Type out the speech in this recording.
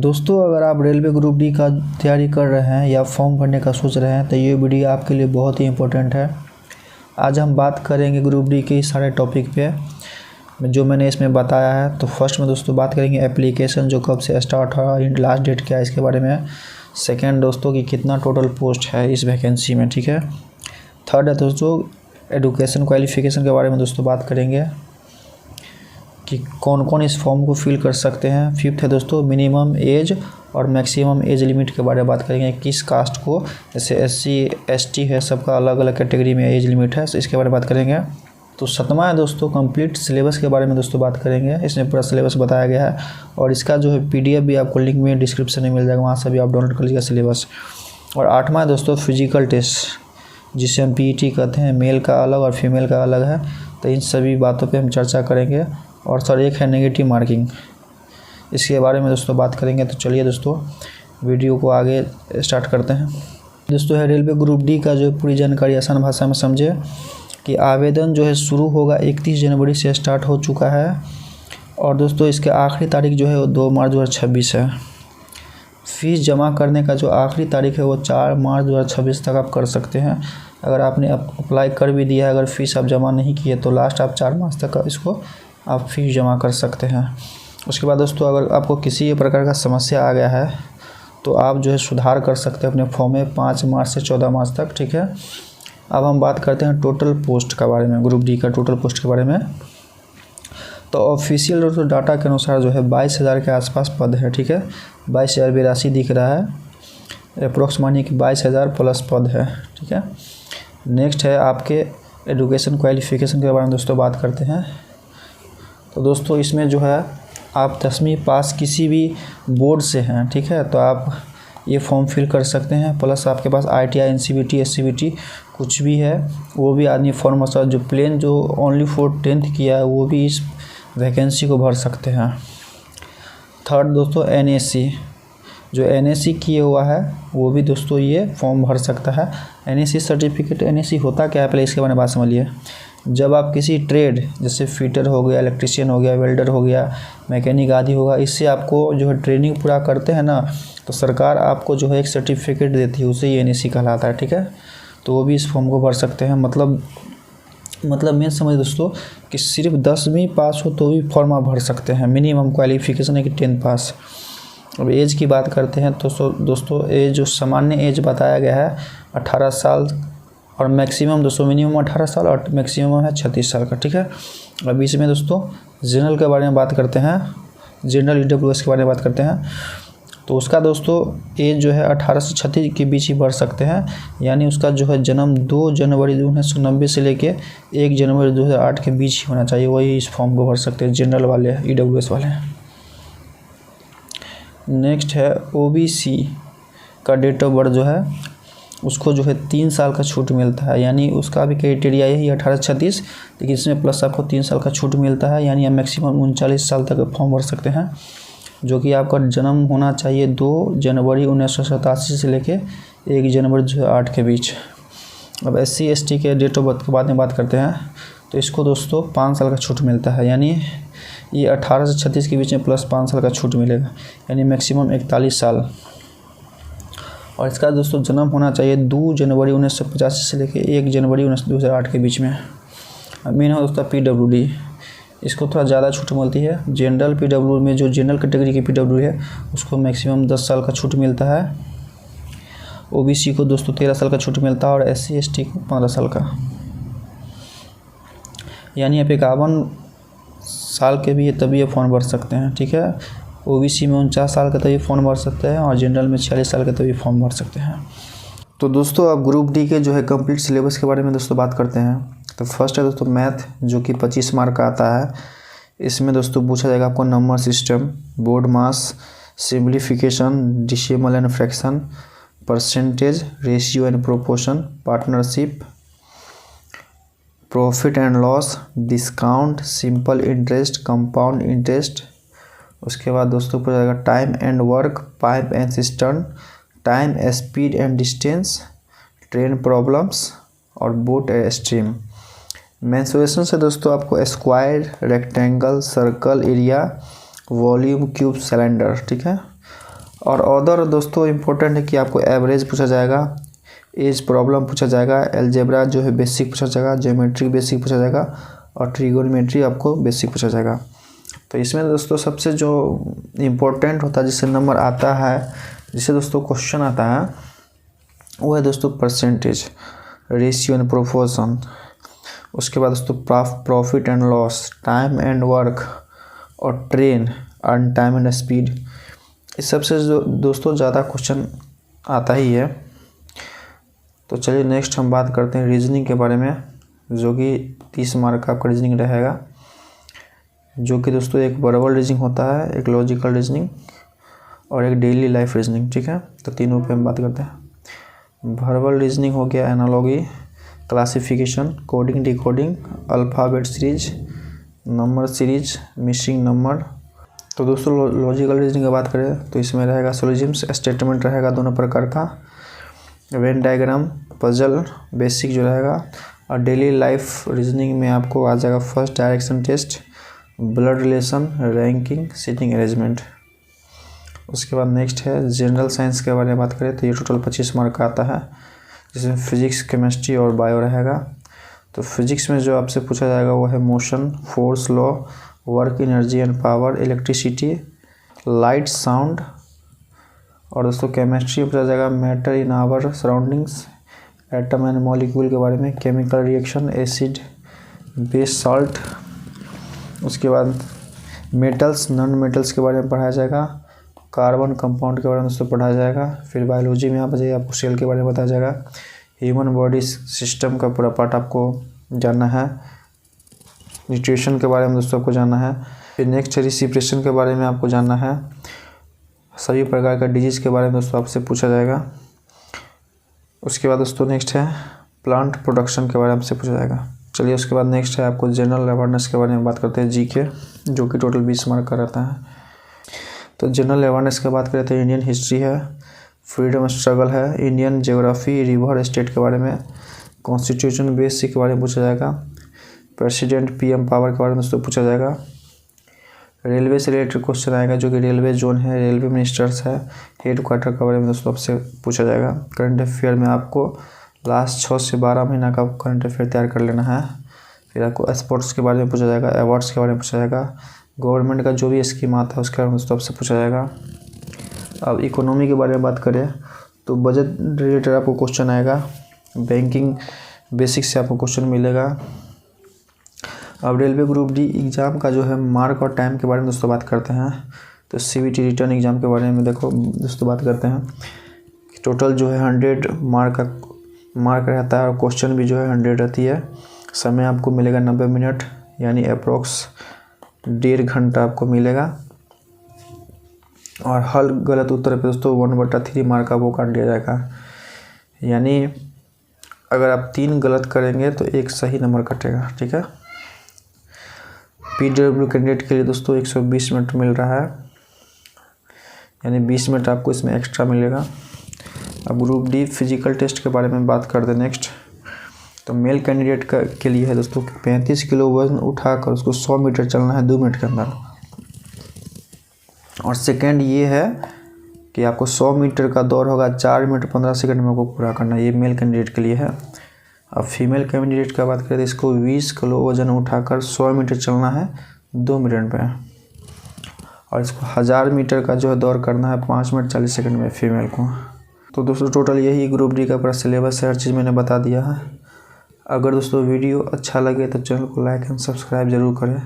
दोस्तों, अगर आप रेलवे ग्रुप डी का तैयारी कर रहे हैं या फॉर्म भरने का सोच रहे हैं तो ये वीडियो आपके लिए बहुत ही इम्पोर्टेंट है। आज हम बात करेंगे ग्रुप डी के सारे टॉपिक पे जो मैंने इसमें बताया है। तो फर्स्ट में दोस्तों बात करेंगे एप्लीकेशन जो कब से स्टार्ट हुआ, लास्ट डेट क्या है इसके बारे में। सेकेंड दोस्तों कि कितना टोटल पोस्ट है इस वैकेंसी में, ठीक है। थर्ड है दोस्तों एजुकेशन क्वालिफ़िकेशन के बारे में दोस्तों बात करेंगे कि कौन कौन इस फॉर्म को फिल कर सकते हैं। फिफ्थ है दोस्तों मिनिमम एज और मैक्सिमम एज लिमिट के बारे में बात करेंगे। किस कास्ट को, जैसे SC ST है, सबका अलग अलग कैटेगरी में एज लिमिट है, तो इसके बारे में बात करेंगे। तो सातवां है दोस्तों कंप्लीट सिलेबस के बारे में दोस्तों बात करेंगे। इसमें पूरा सिलेबस बताया गया है और इसका जो है PDF भी आपको लिंक में डिस्क्रिप्शन में मिल जाएगा, वहाँ से भी आप डाउनलोड कर लीजिएगा सिलेबस। और आठवां है दोस्तों फिजिकल टेस्ट जिसे हम PET कहते हैं, मेल का अलग और फीमेल का अलग है। तो इन सभी बातों पर हम चर्चा करेंगे। और सर एक है नेगेटिव मार्किंग, इसके बारे में दोस्तों बात करेंगे। तो चलिए दोस्तों वीडियो को आगे स्टार्ट करते हैं। दोस्तों है रेलवे ग्रुप डी का जो पूरी जानकारी आसान भाषा में समझे कि आवेदन जो है शुरू होगा 31 जनवरी से स्टार्ट हो चुका है और दोस्तों इसके आखिरी तारीख जो है वो 2 मार्च 2026 है। फ़ीस जमा करने का जो आखिरी तारीख है वो 4 मार्च 2026 तक आप कर सकते हैं। अगर आपने अप्लाई कर भी दिया है, अगर फ़ीस आप जमा नहीं किए तो लास्ट आप 4 मार्च तक इसको आप फ़ीस जमा कर सकते हैं। उसके बाद दोस्तों अगर आपको किसी प्रकार का समस्या आ गया है तो आप जो है सुधार कर सकते हैं अपने फॉर्म में 5 मार्च से 14 मार्च तक, ठीक है। अब हम बात करते हैं टोटल पोस्ट के बारे में, ग्रुप डी का टोटल पोस्ट के बारे में। तो ऑफिशियल दोस्तों डाटा के अनुसार जो है 22,000 के आसपास पद है, ठीक है। 22,082 दिख रहा है, अप्रोक्स मानिए कि 22,000 प्लस पद है, ठीक है। नेक्स्ट है आपके एजुकेशन क्वालिफ़िकेशन के बारे में दोस्तों बात करते हैं। तो दोस्तों इसमें जो है आप 10वीं पास किसी भी बोर्ड से हैं, ठीक है, तो आप ये फॉर्म फिल कर सकते हैं। प्लस आपके पास ITI NCVT SCVT कुछ भी है वो भी आदमी फॉर्म जो प्लेन जो ओनली फॉर 10th किया है वो भी इस वैकेंसी को भर सकते हैं। थर्ड दोस्तों NSC जो NSC किए हुआ है वो भी दोस्तों ये फॉर्म भर सकता है। NSC सर्टिफिकेट, NSC होता क्या है पहले इसके बारे में बात समझिए। जब आप किसी ट्रेड जैसे फिटर हो गया, इलेक्ट्रिशियन हो गया, वेल्डर हो गया, मैकेनिक आदि होगा, इससे आपको जो है ट्रेनिंग पूरा करते हैं ना, तो सरकार आपको जो है एक सर्टिफिकेट देती है, उसे ही NSC कहलाता है, ठीक है। तो वो भी इस फॉर्म को भर सकते हैं। मतलब मेन समझ दोस्तों कि सिर्फ 10वीं पास हो तो भी फॉर्म आप भर सकते हैं। मिनिमम क्वालिफिकेशन है कि 10th पास। अब एज की बात करते हैं तो दोस्तों एज जो सामान्य एज बताया गया है 18 साल और मैक्सिमम दोस्तों मिनिमम 18 साल और मैक्सिमम है 36 साल का, ठीक है। अब इसमें दोस्तों जनरल के बारे में बात करते हैं, जनरल EWS के बारे में बात करते हैं। तो उसका दोस्तों एज जो है 18 से 36 के बीच ही बढ़ सकते हैं, यानी उसका जो है जन्म 2 जनवरी 1990 से लेके 1 जनवरी 2008 के बीच ही होना चाहिए, वही इस फॉर्म को भर सकते हैं जनरल वाले, EWS वाले। नेक्स्ट है OBC का डेट ऑफ बर्थ जो है उसको जो है 3 साल का छूट मिलता है, यानी उसका भी क्राइटेरिया यही 18 से 36, लेकिन इसमें प्लस आपको 3 साल का छूट मिलता है, यानी आप मैक्सिमम 39 साल तक फॉर्म भर सकते हैं। जो कि आपका जन्म होना चाहिए 2 जनवरी 1987 से लेके 1 जनवरी 2008 के बीच। अब SC ST के डेट ऑफ बर्थ के बाद में बात करते हैं तो इसको दोस्तों 5 साल का छूट मिलता है, यानी ये 18 से 36 के बीच में प्लस 5 साल का छूट मिलेगा, यानी मैक्सिमम 41 साल। और इसका दोस्तों जन्म होना चाहिए 2 जनवरी 1985 से लेकर 1 जनवरी 2008 के बीच में। मेन है दोस्तों PWD, इसको थोड़ा ज़्यादा छूट मिलती है। जनरल PWD में जो जनरल कैटेगरी की PWD है उसको मैक्सिमम 10 साल का छूट मिलता है। OBC को दोस्तों 13 साल का छूट मिलता है और SC ST को 15 साल का, यानी आप 51 साल के भी तभी ये फॉर्म भर सकते हैं, ठीक है। OBC में 49 साल का तभी फॉर्म भर सकते हैं और जनरल में 46 साल का तभी फॉर्म भर सकते हैं। तो दोस्तों अब ग्रुप डी के जो है कंप्लीट सिलेबस के बारे में दोस्तों बात करते हैं। तो फर्स्ट है दोस्तों मैथ जो कि 25 मार्क का आता है। इसमें दोस्तों पूछा जाएगा आपको number system, board mass, simplification, decimal and fraction, percentage, ratio and proportion, partnership, profit and loss, discount, simple interest, compound interest. उसके बाद दोस्तों पूछा जाएगा time and work, pipe and cistern, time, speed and distance, train problems और boat stream. Mensuration से दोस्तों आपको square, rectangle, circle, area, volume, cube, cylinder, ठीक है। और अदर दोस्तों इम्पोर्टेंट है कि आपको एवरेज पूछा जाएगा, एज प्रॉब्लम पूछा जाएगा, अलजेब्रा जो है बेसिक पूछा जाएगा, ज्योमेट्रिक बेसिक पूछा जाएगा और ट्रिगोनोमेट्री आपको बेसिक पूछा जाएगा। तो इसमें दोस्तों सबसे जो इम्पोर्टेंट होता है जिससे नंबर आता है, जिससे दोस्तों क्वेश्चन आता है, वो है दोस्तों परसेंटेज, रेशियो एंड प्रोपोर्शन। उसके बाद दोस्तों profit and loss, time and work और train and time and speed. इस सबसे जो दोस्तों ज़्यादा क्वेश्चन आता ही है। तो चलिए नेक्स्ट हम बात करते हैं रीजनिंग के बारे में, जो कि 30 मार्क का आपका रीजनिंग रहेगा, जो कि दोस्तों एक वर्बल रीजनिंग होता है, एक लॉजिकल रीजनिंग और एक डेली लाइफ रीजनिंग। ठीक है, तो तीनों पे हम बात करते हैं। वर्बल रीजनिंग हो गया analogy, classification, coding decoding, alphabet series, number series, missing number. तो दोस्तों लॉजिकल रीजनिंग की बात करें तो इसमें रहेगा सोलिजिम्स, स्टेटमेंट रहेगा दोनों प्रकार का, वेन डायग्राम, पजल, बेसिक जो रहेगा। और डेली लाइफ रीजनिंग में आपको आ जाएगा first direction test, blood relation, ranking, seating arrangement. उसके बाद नेक्स्ट है जनरल साइंस के बारे में बात करें तो ये टोटल 25 मार्क का आता है, जिसमें फिजिक्स, केमिस्ट्री और बायो रहेगा। तो फिजिक्स में जो आपसे पूछा जाएगा वो है motion, force law, work, energy and power, electricity, light, sound. और दोस्तों केमिस्ट्री में पूछा जाएगा matter in our surroundings, atom and molecule के बारे में, chemical reaction, acid, base, salt. उसके बाद मेटल्स, नॉन मेटल्स के बारे में पढ़ाया जाएगा, कार्बन कंपाउंड के बारे में दोस्तों पढ़ाया जाएगा। फिर बायोलॉजी में आप जाइए, आपको सेल के बारे में बताया जाएगा, ह्यूमन बॉडी सिस्टम का पूरा पार्ट आपको जानना है, न्यूट्रिशन के बारे में दोस्तों आपको जानना है। फिर नेक्स्ट है रिस्पिरेशन के बारे में आपको जानना है, सभी प्रकार का डिजीज़ के बारे में दोस्तों आपसे पूछा जाएगा। उसके बाद दोस्तों नेक्स्ट है प्लांट प्रोडक्शन के बारे में आपसे पूछा जाएगा। चलिए उसके बाद नेक्स्ट है आपको जनरल अवेयरनेस के बारे में बात करते हैं, जीके, जो कि टोटल 20 मार्क का रहता है। तो जनरल अवेयरनेस की बात करें तो इंडियन हिस्ट्री है, फ्रीडम स्ट्रगल है, इंडियन ज्योग्राफी, रिवर स्टेट के बारे में, कॉन्स्टिट्यूशन बेसिक के बारे में पूछा जाएगा, प्रेसिडेंट पीएम पावर के बारे में दोस्तों पूछा जाएगा। रेलवे से रिलेटेड क्वेश्चन आएगा, जो कि रेलवे जोन है, रेलवे मिनिस्टर्स है, हेड क्वार्टर के बारे में दोस्तों आपसे पूछा जाएगा। करंट अफेयर में आपको लास्ट 6 से 12 महीना का करंट अफेयर तैयार कर लेना है। फिर आपको स्पोर्ट्स के बारे में पूछा जाएगा, अवार्ड्स के बारे में पूछा जाएगा, गवर्नमेंट का जो भी स्कीम आता है उसके बारे में दोस्तों आपसे पूछा जाएगा। अब इकोनॉमी के बारे में बात करें तो बजट रिलेटेड आपको क्वेश्चन आएगा, बैंकिंग बेसिक से आपको क्वेश्चन मिलेगा। अब रेलवे ग्रुप डी एग्ज़ाम का जो है मार्क और टाइम के बारे में दोस्तों बात करते हैं। तो सीबीटी रिटर्न एग्ज़ाम के बारे में देखो दोस्तों बात करते हैं। टोटल जो है 100 मार्क रहता है और क्वेश्चन भी जो है 100 रहती है। समय आपको मिलेगा 90 मिनट, यानी अप्रोक्स 1.5 घंटा आपको मिलेगा। और हर गलत उत्तर पे दोस्तों 1/3 मार्क का वो काट दिया जाएगा, यानी अगर आप 3 गलत करेंगे तो 1 सही नंबर कटेगा। ठीक है, पीडब्ल्यू कैंडिडेट के लिए दोस्तों 120 मिनट मिल रहा है, यानी 20 मिनट आपको इसमें एक्स्ट्रा मिलेगा। अब ग्रुप डी फिजिकल टेस्ट के बारे में बात कर दे नेक्स्ट। तो मेल कैंडिडेट के लिए है दोस्तों 35 किलो वजन उठाकर उसको 100 मीटर चलना है 2 मिनट के अंदर। और सेकेंड ये है कि आपको 100 मीटर का दौड़ होगा 4 मिनट 15 सेकंड में आपको पूरा करना है, ये मेल कैंडिडेट के लिए है। अब फीमेल कैंडिडेट का बात करें तो इसको 20 किलो वजन उठाकर 100 मीटर चलना है 2 मिनट में। और इसको 1000 मीटर का जो है दौड़ करना है 5 मिनट 40 सेकंड में फीमेल को। तो दोस्तों टोटल यही ग्रुप डी का पूरा सिलेबस है, हर चीज़ मैंने बता दिया है। अगर दोस्तों वीडियो अच्छा लगे तो चैनल को लाइक एंड सब्सक्राइब जरूर करें।